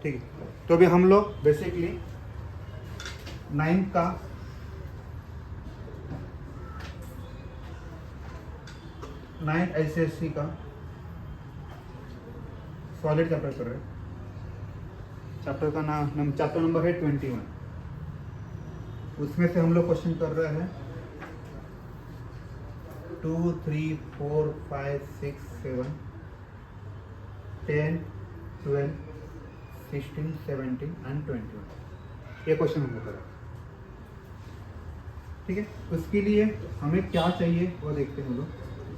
ठीक है। तो अभी हम लोग बेसिकली 9th का ICSE का सॉलिड चैप्टर कर रहे हैं। चैप्टर का नाम चैप्टर नंबर है 21। उसमें से हम लोग क्वेश्चन कर रहे हैं 2, 3, 4, 5, 6, 7, 10, 12, 16, 17 एंड 21। ये क्वेश्चन हम लोग कर रहे हैं। ठीक है, उसके लिए हमें क्या चाहिए वो देखते हैं हम लोग।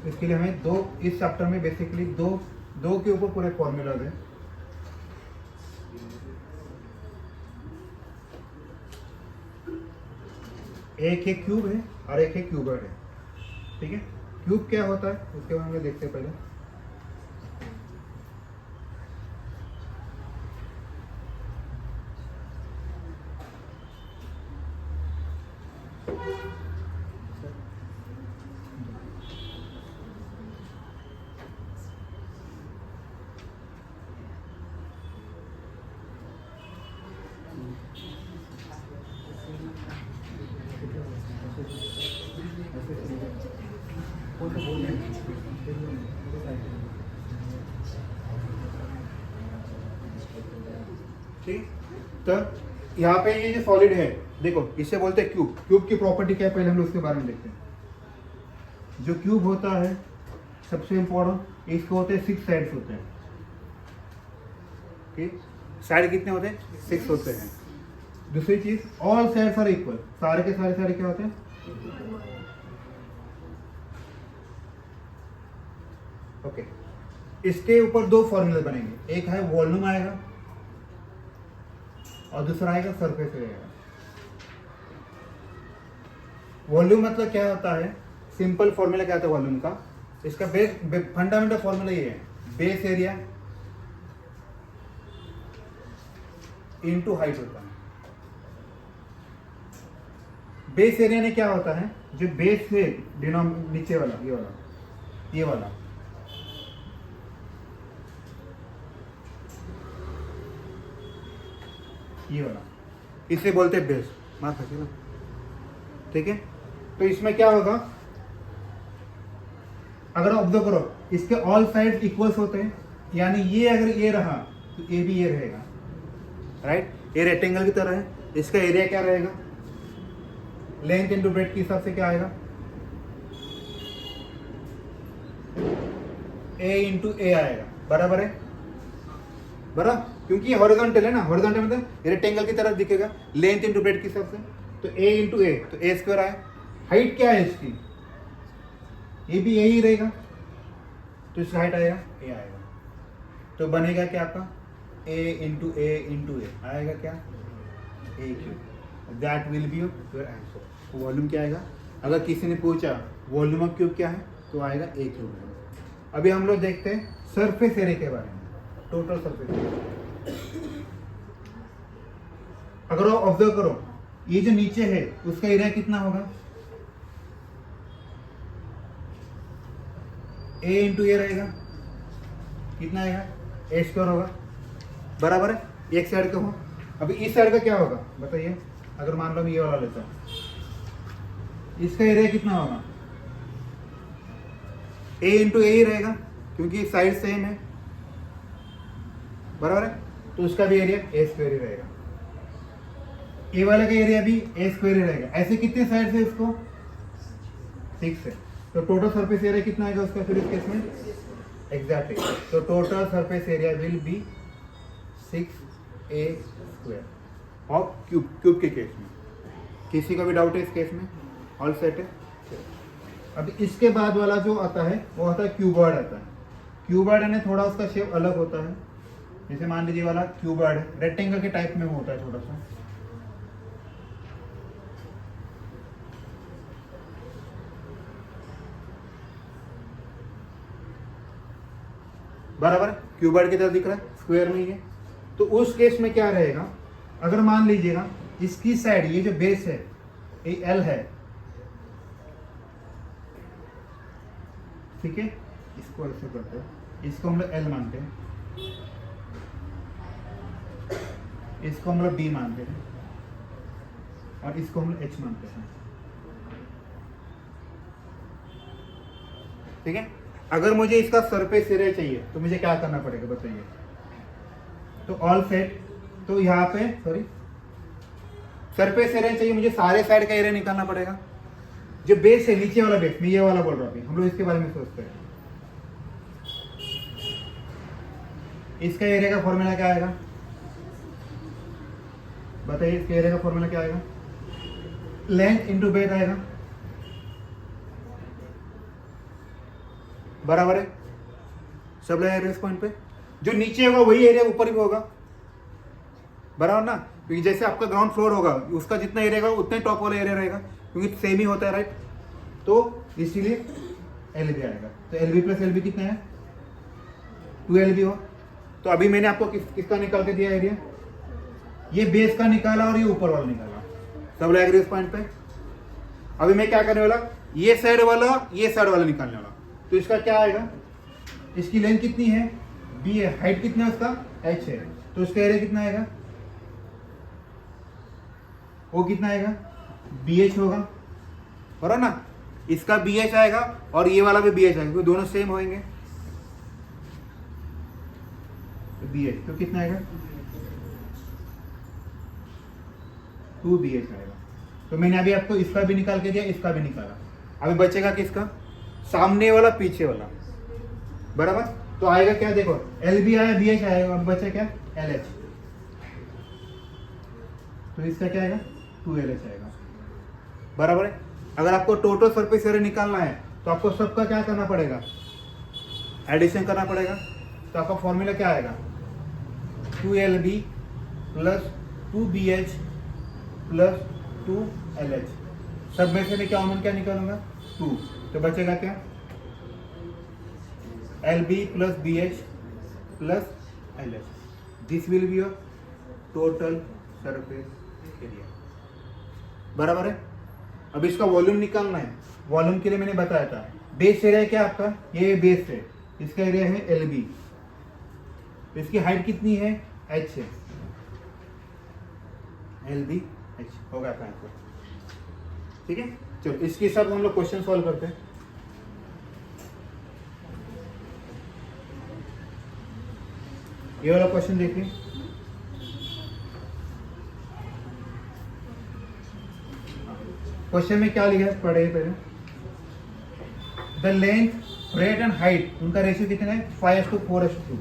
इसके लिए हमें दो, इस चैप्टर में बेसिकली दो के ऊपर पूरे फॉर्मूलाज है। एक है क्यूब है और एक है क्यूबॉइड है। ठीक है, क्यूब क्या होता है उसके बारे में देखते हैं पहले। ठीक, तो यहाँ पे ये जो सॉलिड है देखो, इसे बोलते हैं क्यूब। क्यूब की प्रॉपर्टी क्या है पहले हम लोग उसके बारे में देखते हैं। जो क्यूब होता है सबसे इम्पोर्टेंट, इसके होते हैं 6 साइड्स होते हैं। ठीक, साइड कितने होते हैं? 6 होते हैं। दूसरी चीज, ऑल साइड्स आर इक्वल। सारे के सारे सारे क्या होते हैं? ओके, इसके ऊपर दो फॉर्मूले बनेंगे। एक है वॉल्यूम आएगा और दूसरा आएगा सरफेस रहेगा। वॉल्यूम मतलब क्या होता है? सिंपल फॉर्मूला क्या होता है वॉल्यूम का? इसका फंडामेंटल फॉर्मूला ये है, बेस एरिया इनटू हाइट होता है। बेस एरिया में क्या होता है? जो बेस है नीचे वाला, ये वाला इसे बोलते हैं बेस। माफ रखिएगा, ठीक है। तो इसमें क्या होगा, अगर ऑब्जर्व करो, इसके ऑल साइड्स इक्वल्स होते हैं, यानी ये अगर ये रहा तो ये भी ये रहेगा, राइट। ये रेक्टेंगल की तरह है। इसका एरिया क्या रहेगा? लेंथ इंटू ब्रेड्थ के हिसाब से क्या आएगा? ए इंटू ए आएगा, बराबर है, बराबर, क्योंकि ये हॉरिजॉन्टल है ना। हॉरिजॉन्टल मतलब रेक्टेंगल की तरह दिखेगा, लेंथ इंटू ब्रेड्थ के हिसाब से। तो ए इंटू ए, तो ए स्क्वायर आया। हाइट क्या है इसकी? ये भी यही रहेगा, तो इसका हाइट आएगा ए आएगा। तो बनेगा क्या आपका? ए इंटू ए आएगा क्या? A cube. That will be your answer. Volume क्या आएगा? अगर किसी ने पूछा वॉल्यूम ऑफ क्यूब क्या है, तो आएगा ए क्यूब। अभी हम लोग देखते हैं सरफेस एरिया के बारे में। टोटल सरफेस एरिया, अगर आप ऑब्जर्व करो, ये जो नीचे है उसका एरिया कितना होगा? ए इंटू ए रहेगा, कितना आएगा? ए स्क्वायर होगा, बराबर है। एक साइड का हो, अभी इस साइड का क्या होगा बताइए? अगर मान लो मैं ये वाला लेता हूं, इसका एरिया कितना होगा? ए इंटू ए ही रहेगा, क्योंकि साइड सेम है, बराबर है। तो उसका भी एरिया ए स्क्वायर ही रहेगा। ए वाले का एरिया भी ए स्क्वायर ही रहेगा। ऐसे कितने साइड है इसको? 6 है। तो टोटल सरफेस एरिया कितना आएगा उसका फिर इस केस में? एग्जैक्टली, तो total surface area will be 6a square of cube के केस में। किसी का भी डाउट है इस केस में? ऑल सेट है। अब इसके बाद वाला जो आता है वो आता है क्यूबॉइड आता है। क्यूबॉइड यानी थोड़ा उसका शेप अलग होता है। जैसे मान लीजिए वाला क्यूबॉइड है, रेक्टेंगल के टाइप में होता है थोड़ा सा, बराबर। क्यूबॉइड की तरह दिख रहा है, स्क्वायर नहीं है। तो उस केस में क्या रहेगा? अगर मान लीजिएगा इसकी साइड, ये जो बेस है ये एल है, ठीक है, इसको ऐसे करते हैं, इसको हम लोग एल मानते हैं। इसको हम लोग डी मानते हैं और इसको हम लोग एच मानते हैं, ठीक है। अगर मुझे इसका सरफेस एरिया चाहिए तो मुझे क्या करना पड़ेगा बताइए। तो ऑल सेट, तो यहाँ पे सॉरी सरफेस एरिया चाहिए मुझे, सारे साइड का एरिया निकालना पड़ेगा। जो बेस है नीचे वाला बेस, मैं ये वाला बोल रहा हूँ, हम लोग इसके बारे में सोचते हैं। इसका एरिया का फॉर्मूला क्या आएगा बताइए, इसके एरिया का फॉर्मूला क्या आएगा? लेंथ इंटू ब्रेथ आएगा, बराबर है। सब लगा इस पॉइंट पे, जो नीचे होगा वही एरिया ऊपर भी होगा, बराबर ना। क्योंकि जैसे आपका ग्राउंड फ्लोर होगा उसका जितना एरिया होगा उतना टॉप वाला एरिया रहेगा, क्योंकि सेम ही होता है, राइट। तो इसीलिए एल बी आएगा। तो L B plus L B कितना है? 2LB हो। तो अभी मैंने आपको किसका निकाल के दिया एरिया? ये बेस का निकाला और ये ऊपर वाला निकाला। सब लग इस पॉइंट पे। अभी मैं क्या करने वाला, ये साइड वाला ये साइड वाला निकालने वाला। तो इसका क्या आएगा, इसकी लेंथ कितनी है? बी है, हाइट कितना है उसका? एच है। तो उसका एरिया कितना आएगा? वो कितना आएगा? BH होगा, बराबर ना। इसका BH आएगा और ये वाला भी BH आएगा, क्योंकि दोनों सेम होंगे। BH तो कितना आएगा? 2BH आएगा। तो मैंने अभी आपको इसका भी निकाल के दिया, इसका भी निकाला। अभी बचेगा किसका? सामने वाला पीछे वाला, बराबर। तो आएगा क्या, देखो LB आया, BH आएगा, अब बचा क्या? LH। तो इसका क्या आएगा? 2LH आएगा, बराबर है। अगर आपको टोटल सरफेस एरिया निकालना है तो आपको सबका क्या करना पड़ेगा? एडिशन करना पड़ेगा। तो आपका फॉर्मूला क्या आएगा? 2LB plus 2BH plus 2LH। सब में से मैं क्या निकालूंगा? 2। तो बचेगा क्या? LB plus BH plus LH। This will be your total surface area, बराबर है। अब इसका वॉल्यूम निकालना है। वॉल्यूम के लिए मैंने बताया था, बेस एरिया क्या आपका? ये बेस है, इसका एरिया है LB। इसकी हाइट कितनी है? H है, LB H होगा आपका आंसर, ठीक है। चलो इसके हिसाब हम लोग क्वेश्चन सॉल्व करते हैं। ये वाला क्वेश्चन देखिए। क्वेश्चन में क्या लिखा है पढ़िए पहले। The length, breadth and height, उनका रेशियो कितना है? 5:4:2,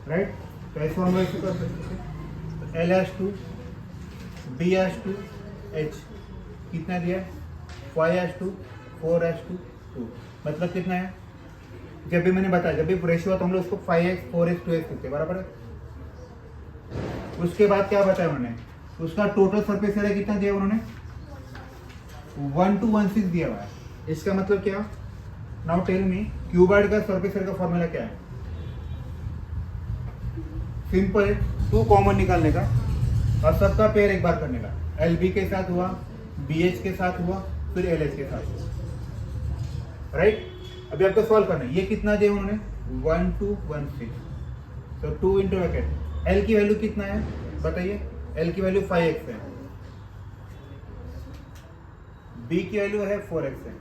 राइट। तो ऐसे हम रेशियो कर सकते हैं। L/2 B/2 H कितना दिया? 5:4:2। मतलब कितना है? जब भी मैंने बताया, जब भी रेशियो था हम लोग उसको 5x 4x 2x लिखते, बराबर है। उसके बाद क्या बताया उन्होंने? उसका टोटल सरफेस एरिया कितना दिया उन्होंने? 1216 दिया हुआ है। इसका मतलब क्या? नाउ टेल मी, क्यूबॉइड का सरफेस एरिया का फॉर्मूला क्या है? सिंपल है, 2 कॉमन निकालने का और सबका पेयर एक बार करने का। LB के साथ हुआ, BH के साथ हुआ, फिर LH के साथ हुआ, राइट। अभी आपको सॉल्व करना है। ये कितना दिया उन्होंने? 1216। तो 2 इंटू ब्रैकेट। L की वैल्यू कितना है बताइए? L की वैल्यू 5x है, B की वैल्यू है 4x है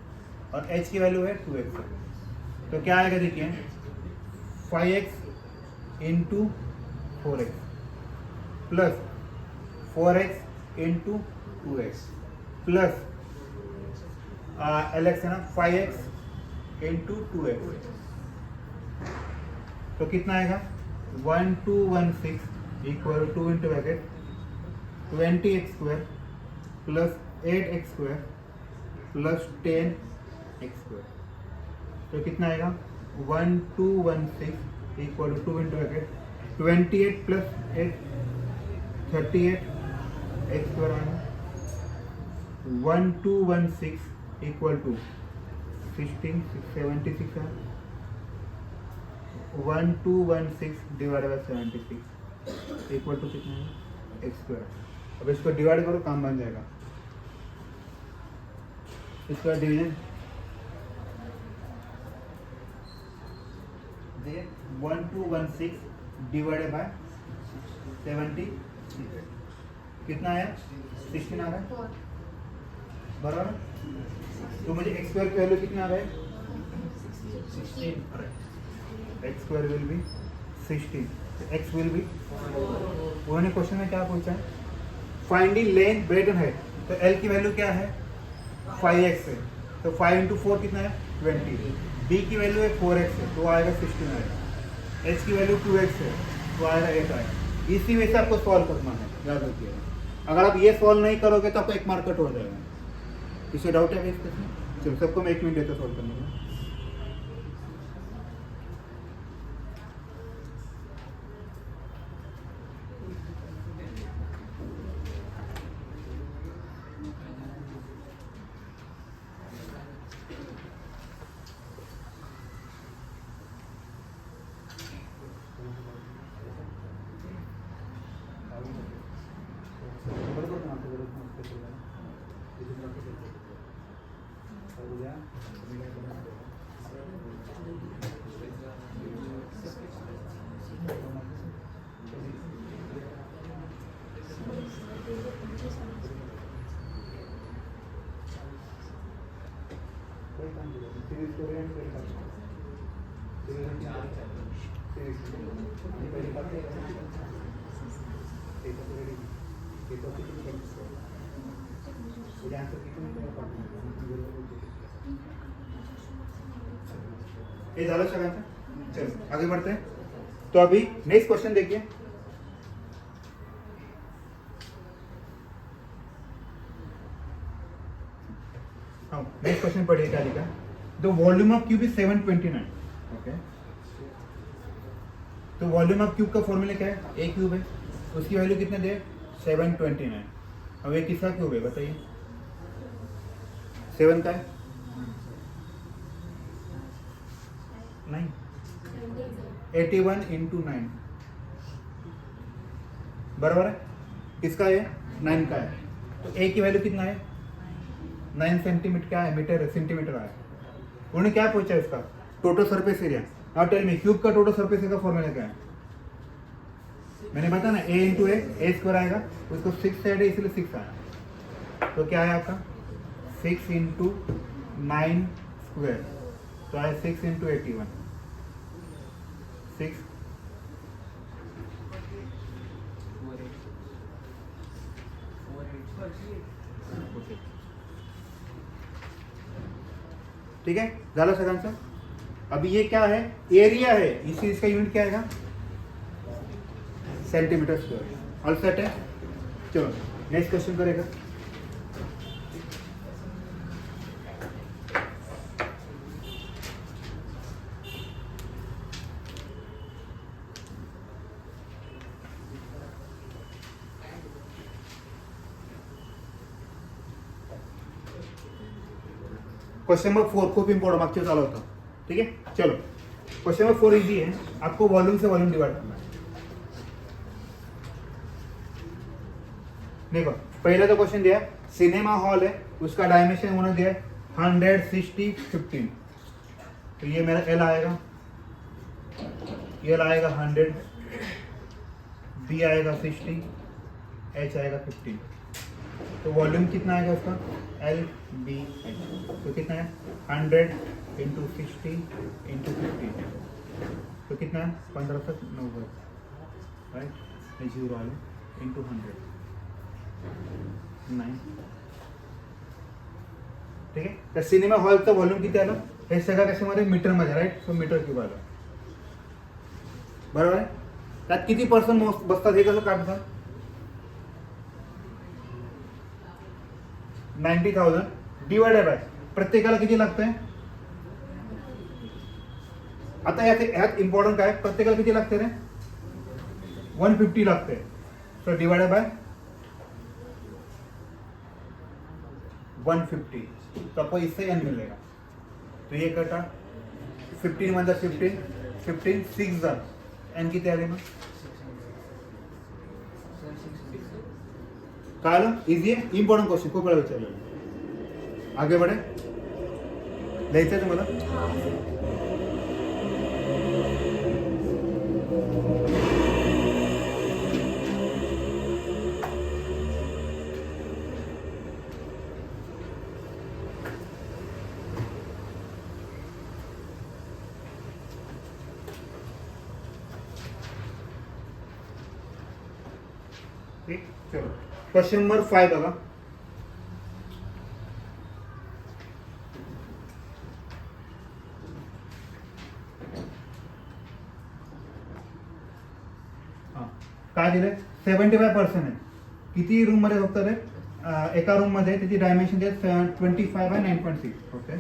और H की वैल्यू है 2x है। तो क्या आएगा देखिए, 5x into 4x plus 4x into 2x plus LX है ना, 5x इंटू 2x। तो कितना आएगा? 1216 equal 2 into bracket 20x² plus 8x² plus 10x²। तो कितना आएगा? 1216 equal 2 into bracket 28 plus 8 38x² आएगा। 1216 इक्वल टू 16 76 है। 1216 डिवाइड बाय 76 इक्वल टू कितना है? x²। अब इसको डिवाइड करो, काम बन जाएगा। इसका डिवीजन 1216 डिवाइडेड बाय 76 कितना आया 16 आ रहा है बराबर। तो मुझे एक्स स्क्वायर की वैल्यू कितना आ रहा है 16। X square will be 16, x will be. उन्होंने क्वेश्चन में क्या पूछा है, finding length breadth and height. तो एल की वैल्यू क्या है 5x है, तो 5 इंटू 4 कितना है 20। बी की वैल्यू है 4x है, तो आएगा 16 आएगा। एच की वैल्यू 2x है, तो आएगा 8 आएगा। इसी वजह से आपको सॉल्व करना है, याद रखिएगा। अगर आप ये सॉल्व नहीं करोगे तो आपको एक मार्क कट हो जाएगा। इसे डाउट है इसके? चलो सबको मैं 1 मिनट देता सॉल्व करने में। ये ज़्यादा सगळ्यांचं? चलो आगे बढ़ते हैं। तो अभी नेक्स्ट क्वेश्चन देखिए। हाँ नेक्स्ट क्वेश्चन पढ़िए क्या लिखा। The volume of cube is 729। Okay, तो वॉल्यूम ऑफ क्यूब का फॉर्मूला क्या है, ए क्यूब है, उसकी वैल्यू कितने दे 729। अब ये किसका क्यूब है बताइए, 7 का है 9, 81 इंटू 9 बराबर है, किसका है 9 का है। तो ए की वैल्यू कितना है 9 सेंटीमीटर, क्या है मीटर है, सेंटीमीटर आया। उन्होंने क्या पूछा इसका total surface area. Now tell me cube का टोटल सरफेस एरिया का फॉर्मूला क्या है, मैंने बताया ना ए इंटू ए स्क्वायर आएगा, उसको 6 साइड है इसलिए 6 आया। तो क्या है आपका 6 इंटू 9 स्क्वायर, तो आया 6 इंटू 81 6। ठीक है, झालं सगळ्यांचं। अभी ये क्या है एरिया है, इस चीज का यूनिट क्या आएगा सेंटीमीटर स्क्वायर। ऑल सेट है, चलो नेक्स्ट क्वेश्चन करेगा। क्वेश्चन नंबर 4 खूप इंपॉर्टेंट मागच्या चालू होता, ठीक है। चलो क्वेश्चन नंबर 4 इजी है, आपको वॉल्यूम से वॉल्यूम डिवाइड करना है। देखो पहले तो क्वेश्चन दिया सिनेमा हॉल है, उसका डायमेंशन उन्होंने दिया 160 15। तो ये मेरा एल आएगा, एल आएगा 100, बी आएगा 60, एच आएगा 15। तो वॉल्यूम कितना आएगा उसका एल बी एच, तो कितना है 100 इंटू 60 इंटू 15, तो कितना है 1590 राइट, जीरो आले इंटू 100 9। ठीक आहे, तर सिनेमा हॉलचं व्हॉल्यूम किती आलं, हे सगळं कशामध्ये मीटरमध्ये राईट, सो मीटर क्यूब आलं बरोबर आहे। त्यात किती पर्सन बसतात हे कसं काढतात 90,000 डिवाइडेड बाय प्रत्येकाला किती लागतंय। आता ह्यात इम्पॉर्टंट काय, प्रत्येकाला किती लागते रे 150 लागते, सो डिवाइडेड बाय 150, तो आपको इससे n मिलेगा। तो ये कटा 15 मध्ये 15 15 6 जार n किती आले मग काय आलं, इजी आहे, इम्पॉर्टंट क्वेश्चन खूप वेळा विचारलेला। आगे बढ़े, लिहायचं तुम्हाला ठीक, चलो क्वेश्चन नंबर 5 बघा. काय दिलंय 75% आहे. किती रूम मध्ये फक्त रे एका रूम मध्ये त्याची डायमेन्शन आहे 25 by 9.6. Okay,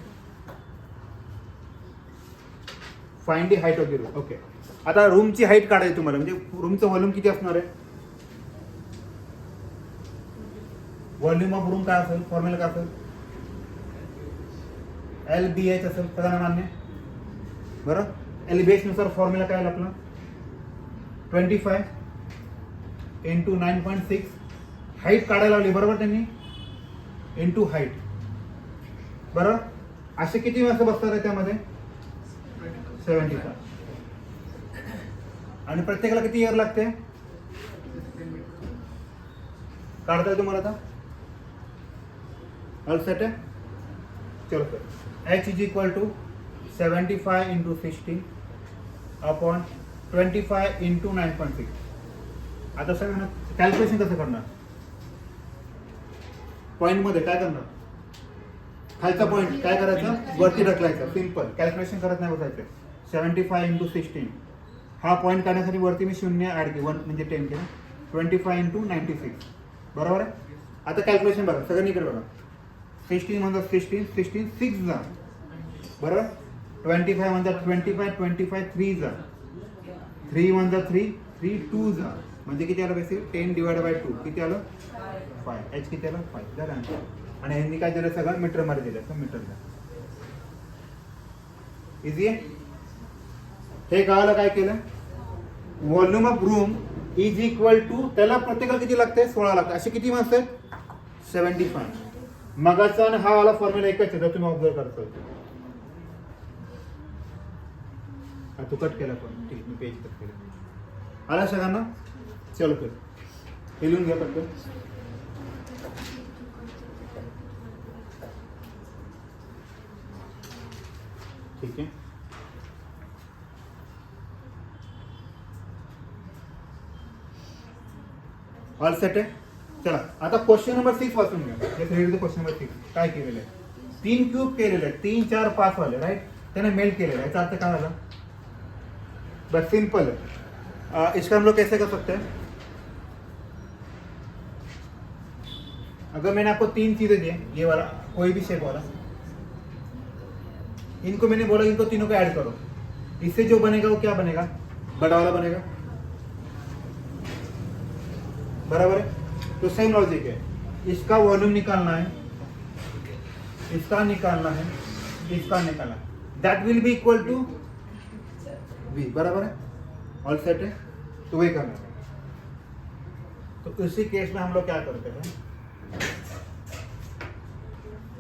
find the height of the room. Okay, आता रूमची हाईट काढायची तुम्हाला, म्हणजे रूमचं व्हॉल्यूम किती असणार आहे. व्हॉल्यूम ऑफ रूम काय असेल, फॉर्म्युला काय असेल, LBH असेल, सगळ्यांना मान्य. बरं, LBH नुसार फॉर्म्युला काय आला आपला 25 इंटू 9.6. हाईट काढायला लावली बरोबर त्यांनी, इंटू हाईट. बरं, असे किती माणसं बसतात आहे त्यामध्ये 75. आणि प्रत्येकाला किती इयर लागते काढता येईल तुम्हाला आता. ऑल सेट आहे, चलो sir. H is equal to 75 into 16 upon 25 into 9.6. आता सगळ्यांना कॅल्क्युलेशन कसं करणार, पॉइंट मध्ये काय करणार, खालचा पॉइंट काय करायचं वरती ढकलायचं, सिंपल. कॅल्क्युलेशन करत नाही बसायचं. 75 इंटू 16 हा पॉइंट काढण्यासाठी वरती मी 0 ऍड केली, 1 म्हणजे 10 केलं. 25 इंटू 96 बरोबर आहे. आता कॅल्क्युलेशन बघा सगळ्यांनी इकडे बघा. 16 म्हणतात 16 6 जा बरोबर. 25 म्हणतात 25 3 जा, 3 म्हणतात 3 2 जा, म्हणजे किती आलं बेसिक 10 डिवाइड बाय 2 किती आलं 5. H किती आलं 5 झालं आन्सर. आणि ह्यांनी काय दिलं सगळं मीटर मध्ये दिलं, मीटरला. इझी आहे. हे कळालं काय केलं, volume of room is equal to, त्याला प्रत्येकाला किती लागते 16 लागते. असे किती माणसं आहेत 75. मगाचा आणि हा वाला फॉर्म्युला एकच आहे, तुम्ही ऑब्झर्व करता. तू कट केला पण ठीक, मी पेज कट केलं. आला सगळ्यांना, चलो फिर हे लिहून घ्या पटकन. ठीक आहे, ऑल सेट आहे. चला आता क्वेश्चन नंबर 6 वाचून घ्या. क्वेश्चन नंबर 6 काय केलेलं आहे, 3 क्यूब केलेले आहेत, 3 4 5 वाले राईट, त्याने मेल्ट केलेलं आहे. याचा अर्थ काय झाला, बस सिंपल है. इसका हम लोग कैसे कर सकते हैं, अगर मैंने आपको 3 चीजें दी, ये वाला कोई भी शेप वाला, इनको मैंने बोला इनको तीनों को ऐड करो, इससे जो बनेगा वो क्या बनेगा, बड़ा वाला बनेगा. बराबर है. तो सेम लॉजिक है, इसका वॉल्यूम निकालना है, इसका निकालना है, इसका निकालना है, that will be equal to V. बराबर है, ऑल सेट है. तो वही करना है. तो इसी केस में हम लोग क्या करते हैं,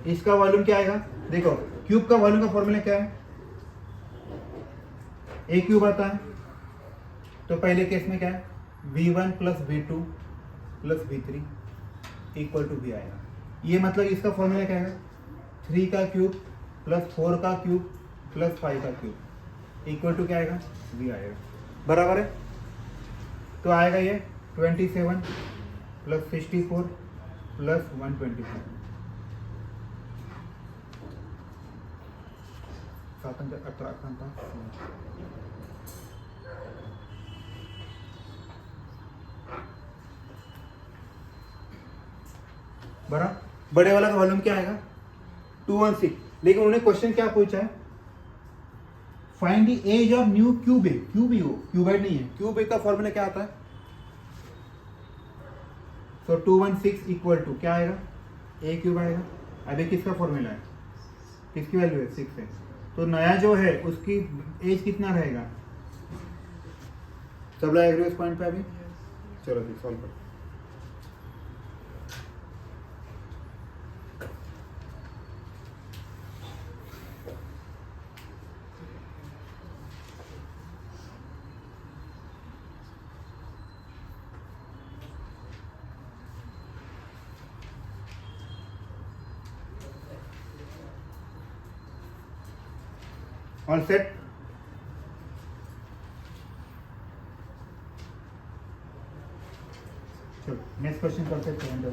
इसका वॉल्यूम क्या आएगा, देखो क्यूब का वॉल्यूम का फॉर्मूला क्या है, ए क्यूब आता है. तो पहले केस में क्या है V1 plus V2 plus V3 equal to V आएगा. ये मतलब इसका फॉर्मूला क्या है 3 का क्यूब प्लस 4 का क्यूब प्लस 5 का क्यूब इक्वल टू क्या आएगा V आएगा. बराबर है. तो आएगा ये 27 प्लस 64 प्लस 124 18 बरा. बड़े वाला का वॉल्यूम क्या आएगा 216. लेकिन उन्होंने क्वेश्चन क्या पूछा है, find the edge of new cube A. Cube ही हो, क्यूबाइड नहीं है. क्यूब ए का फॉर्मूला क्या आता है, तो 216 इक्वल टू क्या आएगा ए क्यूब आएगा. अभी किसका फॉर्मूला है, किसकी वैल्यू है 6 है. तो नया जो है उसकी एज कितना रहेगा, सब लोग एग्री इस पॉइंट पे अभी. चलो फिर सॉल्व करो. All set. चलो नेक्स्ट क्वेश्चन करते हैं चलो।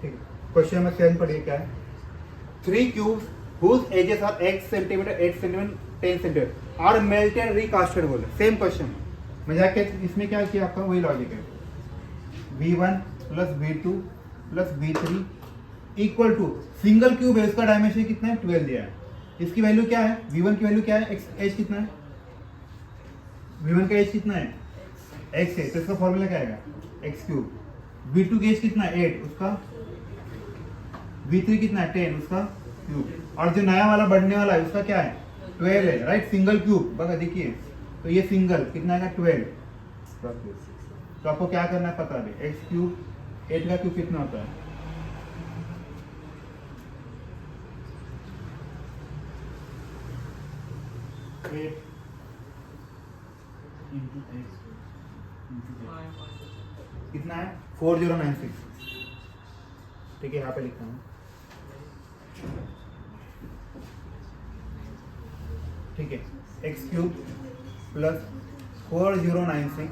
ठीक है, क्वेश्चन नंबर 7 पढ़िए क्या है। 3 cubes whose edges are x centimeter, 8 centimeter, 10 centimeter are melted and recasted बोले। सेम क्वेश्चन मजाक के इसमें क्या किया आपका वही लॉजिक है। v1 plus v2 plus v3 equal to single cube है, इसका डायमेंशन कितना है 12 दिया है। इसकी वैल्यू क्या है, v1 की वैल्यू क्या है, एच कितना है, v1 का एच कितना है x है, तो इसका फॉर्मूला क्या आएगा x क्यूब। v2 की एच कितना है 8, उसका v3 कितना है 10, उसका क्यूब। और जो नया वाला बढ़ने वाला है उसका क्या है 12 है, राइट। सिंगल क्यूब बगा देखिए, तो ये सिंगल कितना आएगा 12। तो आपको क्या करना है पता है, एक्स क्यूब 8 का क्यूब कितना होता है, कितना है 4096। ठीक है, यहाँ पे लिखता हूँ। ठीक है, एक्स क्यूब प्लस 4096।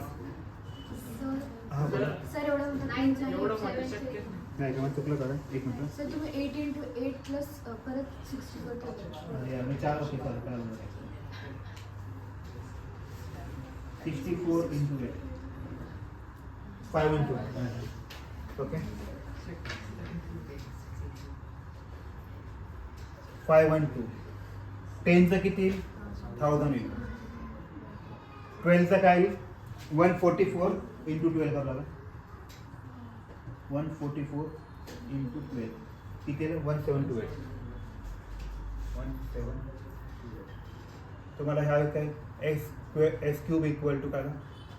हाँ बोला सर एवढं नाही शक्य. नाही का, मग चुकलं का रे? एक मिनिट सर तुम्ही 8 into 8 प्लस परत 60 करतो. यार मी 4 ओके चालेल काय बोलतो 64 into 8 512 ओके 512 10 चा किती 1000 येईल 12 चा काय येईल 144 into 12 का बघा 144 into 12 किती आहे 1728 1728 तुम्हाला ह्या काय एक्स क्यूब इक्वल टू काय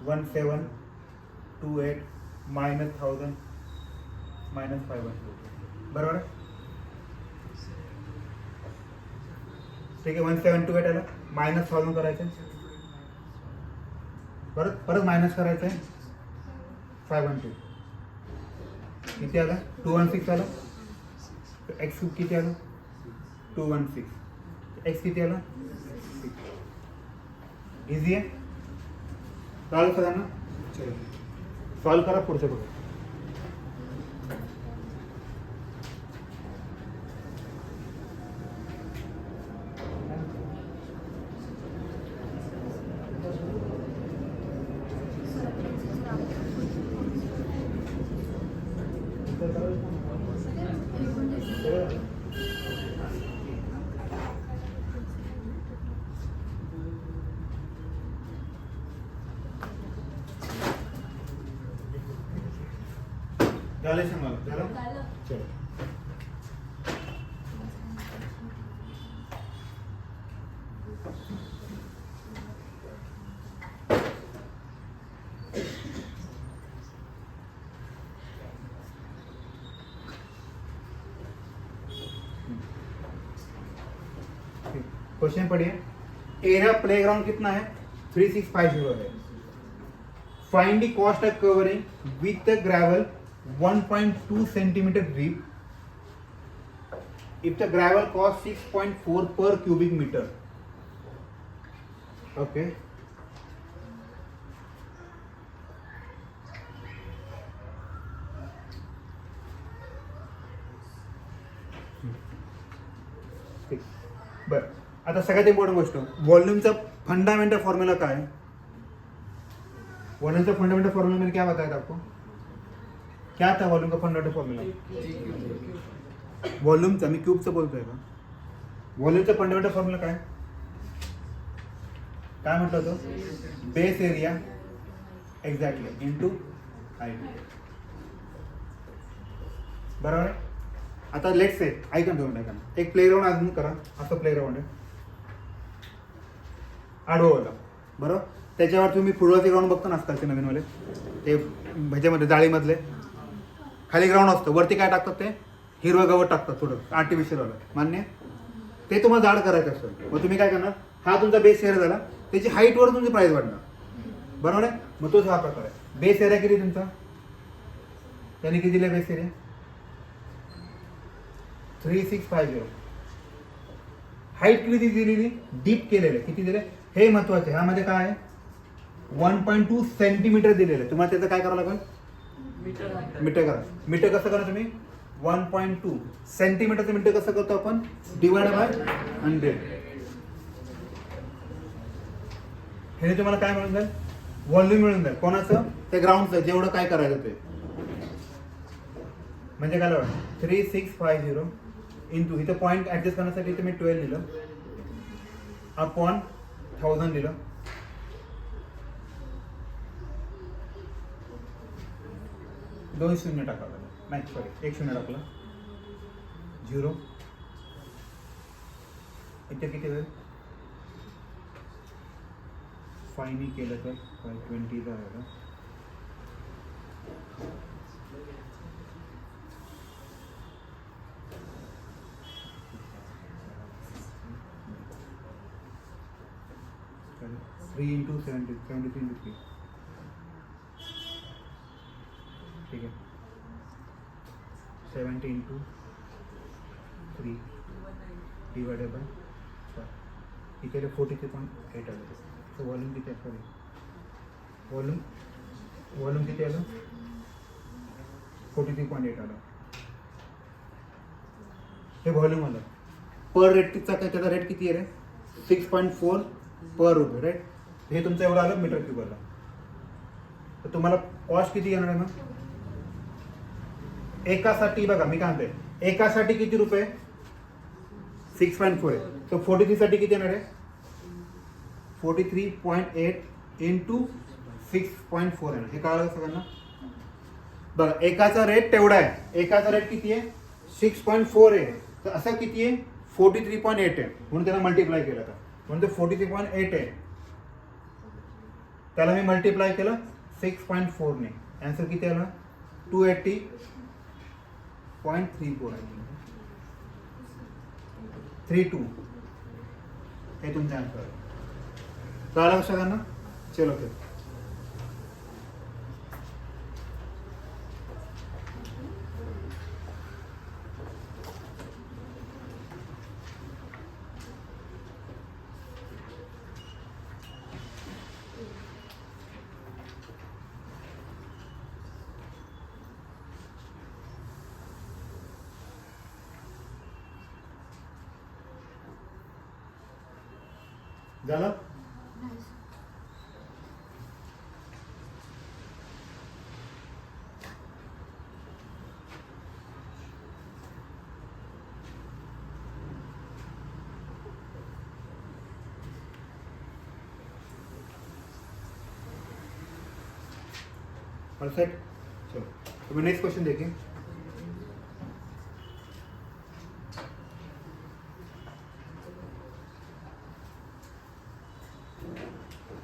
1728 मायनस 1000 मायनस 512 बरोबर आहे ठीक आहे 1728 आला मायनस 1000 करायचं परत परत मायनस करायचं आहे 512 किती आला 216 आला एक्स क्यूब किती आला 216 एक्स किती आला इझी आहे सॉल्व करा ना चलो सॉल्व करा पुढचं बघा झाले सांगा झालं चलो क्वेश्चन पढ़िए एरिया प्लेग्राउंड कितना है 3650 है find the cost of covering with the gravel 1.2 centimeter deep if the gravel costs 6.4 per cubic meter okay ठीक बर आता सगळ्यात इम्पॉर्टंट गोष्ट व्हॉल्यूमचा फंडामेंटल फॉर्म्युला काय है वॉल्यूम का फंडामेंटल फॉर्मूला मैंने क्या बताया था आपको क्या था वॉल्यूम का फंडामेंटल फॉर्मूला वॉल्यूमचा मी क्यूबचं बोलतोय का वॉल्यूमचा फंडामेंटल फॉर्म्युला काय म्हटलं होतं base area exactly into height बरोबर आहे आता लेट्स से ऐका दोन टाका एक प्लेग्राऊंड अजून करा असं प्लेग्राऊंड आहे आडवं होता बरोबर त्याच्यावर तुम्ही फुटबॉलचे ग्राउंड बघता ना आजकालचे नवीनवाले ते ह्याच्यामध्ये जाळीमधले खाली ग्राउंड असतं वरती काय टाकतात ते हिरवं गवत टाकतात थोडं आर्टिफिशियलवालं मान्य ते तुम्हाला जाड करायचं असतं मग तुम्ही काय करणार हा तुमचा बेस एरिया झाला त्याची हाईटवर तुमची प्राईस वाढणार बरोबर आहे मग तोच हा प्रकार आहे बेस एरिया किती तुमचा त्याने किती दिला बेस एरिया 3650 हाईट किती दिलेली डीप केलेलं आहे. किती दिले हे महत्वाचं आहे. ह्यामध्ये काय आहे 1.2 सेंटीमीटर दिलेलं आहे. तुम्हाला त्याचं काय करावं लागेल मीटर करा. मीटर कसं करा तुम्ही 1.2 सेंटीमीटरचं मीटर कसं करतो आपण डिवाइड बाय 100. हे तुम्हाला काय मिळून जाईल व्हॉल्यूम मिळून जाईल. कोणाचं ते ग्राउंडचं जेवढं काय करायचं ते. म्हणजे काय 3650 इंटू इथं पॉईंट ऍडजस्ट करण्यासाठी इथे मी 12 लिहिलं अपॉन 1000 लिहिलं. दोन शून्य टाकावं नाही सॉरी एक शून्य टाकलं 0. इथे किती वेळ 5 केलं तर 520 झालं. थ्री इंटू 73 इंटू 3 ठीक आहे 70 इंटू 3 डिवाइडेड बाय 5 इथे 43.8 आलं. सो वॉल्यूम किती आहे सॉरी वॉल्यूम किती आलं 43.8 आलं. हे व्हॉल्यूम आलं. पर रेटचा काय त्याचा रेट किती आहे रे 6.4 पर रुपये राईट. हे तुमचं एवढं आलं मीटर क्यूब आलं. तर तुम्हाला कॉस्ट किती येणार आहे मग एकासाठी बघा मी काय म्हणते एकासाठी किती रुपये 6.4 आहे. तर 43 साठी किती येणार आहे 43.8 इंटू 6.4 आहे. हे कळलं सगळ्यांना. बघा एकाचा रेट तेवढा आहे. एकाचा रेट किती आहे 6.4 आहे. तर असं किती आहे 43.8 आहे म्हणून त्याला मल्टिप्लाय केलं का म्हणून ते 43.8 आहे. त्याला मी मल्टिप्लाय केलं 6.4 ने. आन्सर किती आला 280.34 आहे 32. हे तुमचं आन्सर आहे. कळलं का सगळ्यांना. चलो फिर झालं. परफेक्ट. चलो तो मैं नेक्स्ट क्वेश्चन देखें.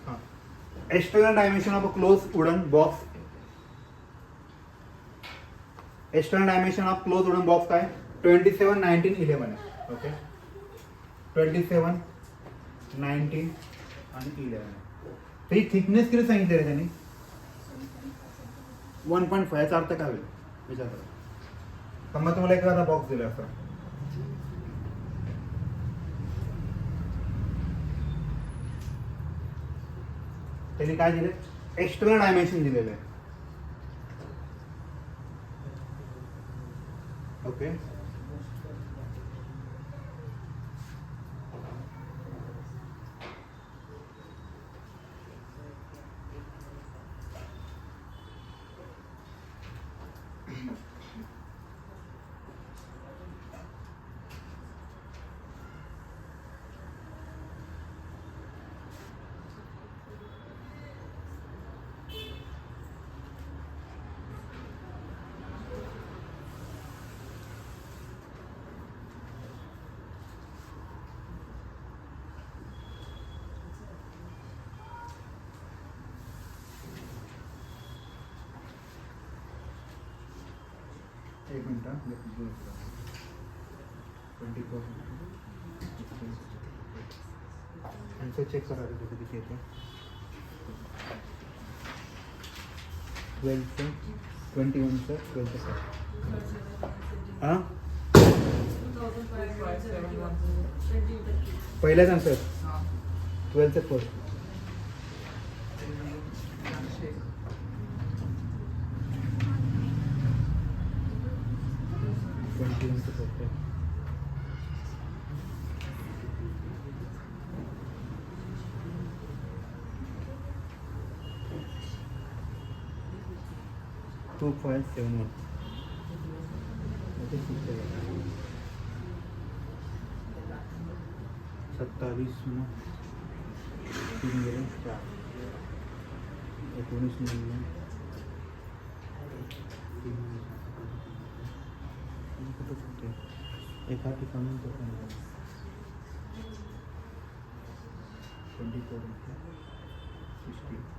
हाँ external dimension of a close wooden box. External dimension of close wooden box काय 27 19 11 आहे. ओके 27 19 आणि 11 आहे. तर ही थिकनेस किती सांगितली रे त्यांनी 1.5 याचा अर्थ काय होईल विचार करा. समजा तुम्हाला एखादा बॉक्स दिला असं त्यांनी काय दिले एक्सटर्नल डायमेन्शन दिलेलं आहे. ओके एक मिनट 24 आन्सर चेक करा किती येतो 12 21 12 हां पहिलाच आन्सर हाँ 12 से 4 21 से 4 2571 27 3 4 19 एक हाथ की कमी तो 24 60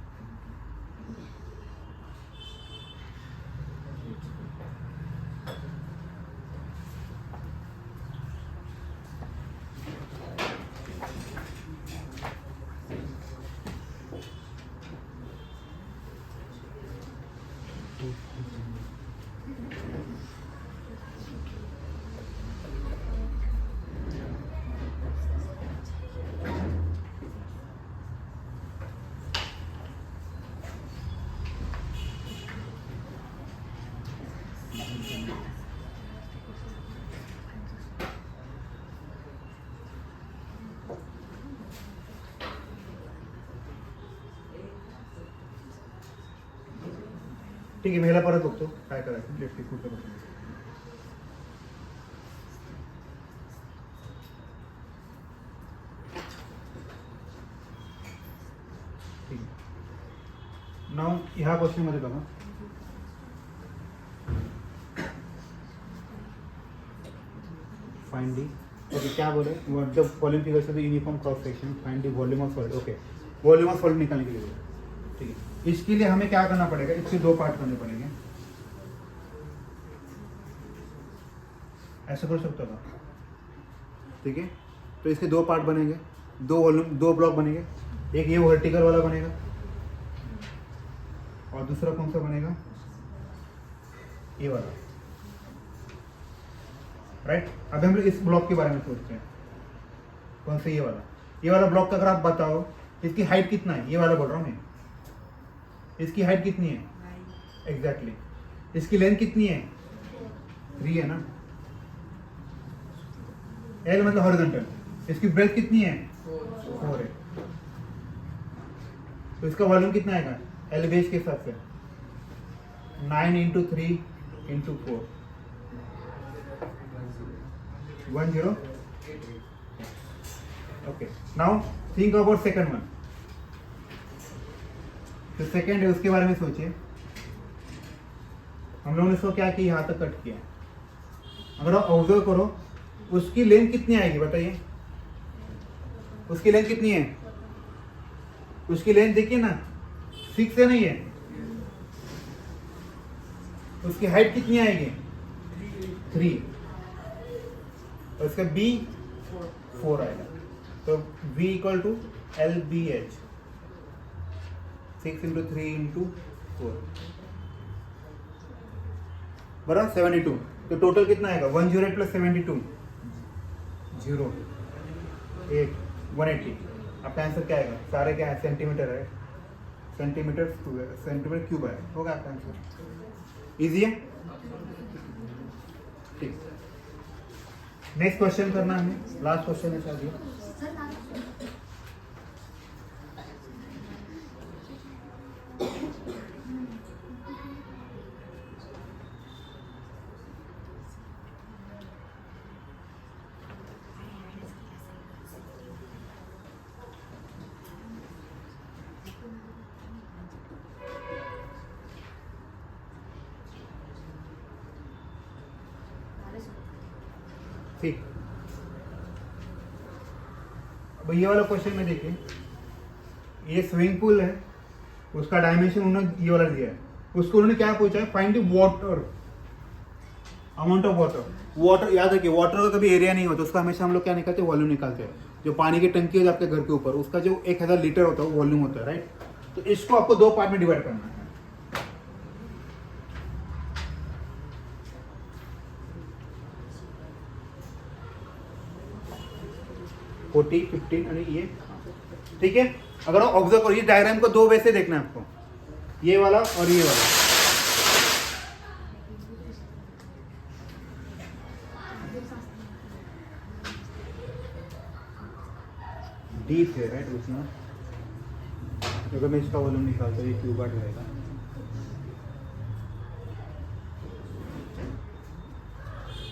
ठीक आहे मी ह्याला परत बघतो काय करायचं लेफ्टी कुठं बघतो ठीक आहे नाव ह्या क्वेश्चनमध्ये बघा फाइंड दी ओके क्या बोले what the following figures of the uniform cross section find the volume of solid okay volume of solid निकालने के लिए ठीक है इसके लिए हमें क्या करना पड़ेगा इसके दो पार्ट करने पड़ेंगे ऐसा कर सकते हो ठीक है तो इसके दो पार्ट बनेंगे दो वॉल्यूम दो ब्लॉक बनेंगे एक ये वर्टिकल वाला बनेगा और दूसरा कौन सा बनेगा ये वाला राइट अभी हम लोग इस ब्लॉक के बारे में सोचते हैं कौन सा ये वाला ब्लॉक का अगर आप बताओ इसकी हाइट कितना है ये वाला बोल रहा हूँ मैं इसकी हाइट कितनी है एग्जैक्टली इसकी लेंथ कितनी है 3 है ना एल मतलब हॉरिजॉन्टल इसकी ब्रेथ कितनी है 4 है तो इसका वॉल्यूम कितना आएगा एल बेस के हिसाब से 9 into 3 into 4 10 okay now think about second one तो सेकंड है उसके बारे में सोचिए हम लोगों ने इसको क्या किया यहाँ तक कट किया अगर आप ऑब्जर्व करो उसकी लेंथ कितनी आएगी बताइए उसकी लेंथ कितनी है उसकी लेंथ देखिए ना 6 से नहीं है उसकी हाइट कितनी आएगी 3 और इसका बी 4 आएगा तो v equal to L B H 6 into 3 into 4 बराबर 72 तो टोटल कितना आएगा 108 प्लस 72 0 8 180 आपका आंसर क्या आएगा सारे क्या है सेंटीमीटर है सेंटीमीटर क्यूब है होगा आपका आंसर इजी है ठीक नेक्स्ट क्वेश्चन करना है लास्ट क्वेश्चन है शायद सर नाम ठीक अब ये वाला क्वेश्चन में देखिए ये स्विमिंग पूल है उसका डायमेंशन उन्होंने ये वाला दिया है उसको उन्होंने क्या पूछा है find the water amount of water याद रखिए वाटर का कभी एरिया नहीं होता उसका हमेशा हम लोग क्या निकालते हैं वॉल्यूम निकालते हैं जो पानी की टंकी है आपके घर के ऊपर उसका जो 1000 लीटर होता है वो वॉल्यूम होता है राइट तो इसको आपको दो पार्ट में डिवाइड करना है 40 15 आणि ये, ठीक है। अगर आप ऑब्जर्व करो, ये डायग्राम को दो वे से देखना है आपको, ये वाला और ये वाला। डीप है राइट उसमें, अगर मैं इसका वॉल्यूम निकालता हूँ ये क्यू बार रहेगा,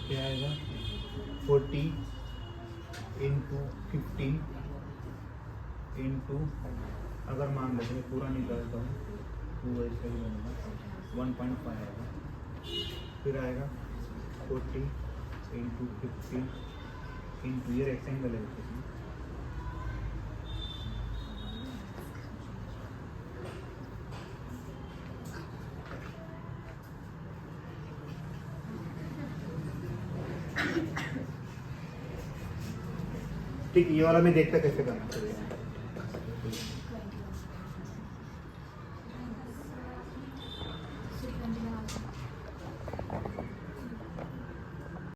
क्या आएगा 40 इंटू 15 इंटू, अगर मान लेते हैं पूरा निकालता हूँ 2 ऐसे ही बनेगा 1.5 आएगा, फिर आएगा 40 इंटू 15 इंटू, ये रेक्टेंगल है इसमें, ठीक। ये वाला मैं देखता कैसे करना चाहिए।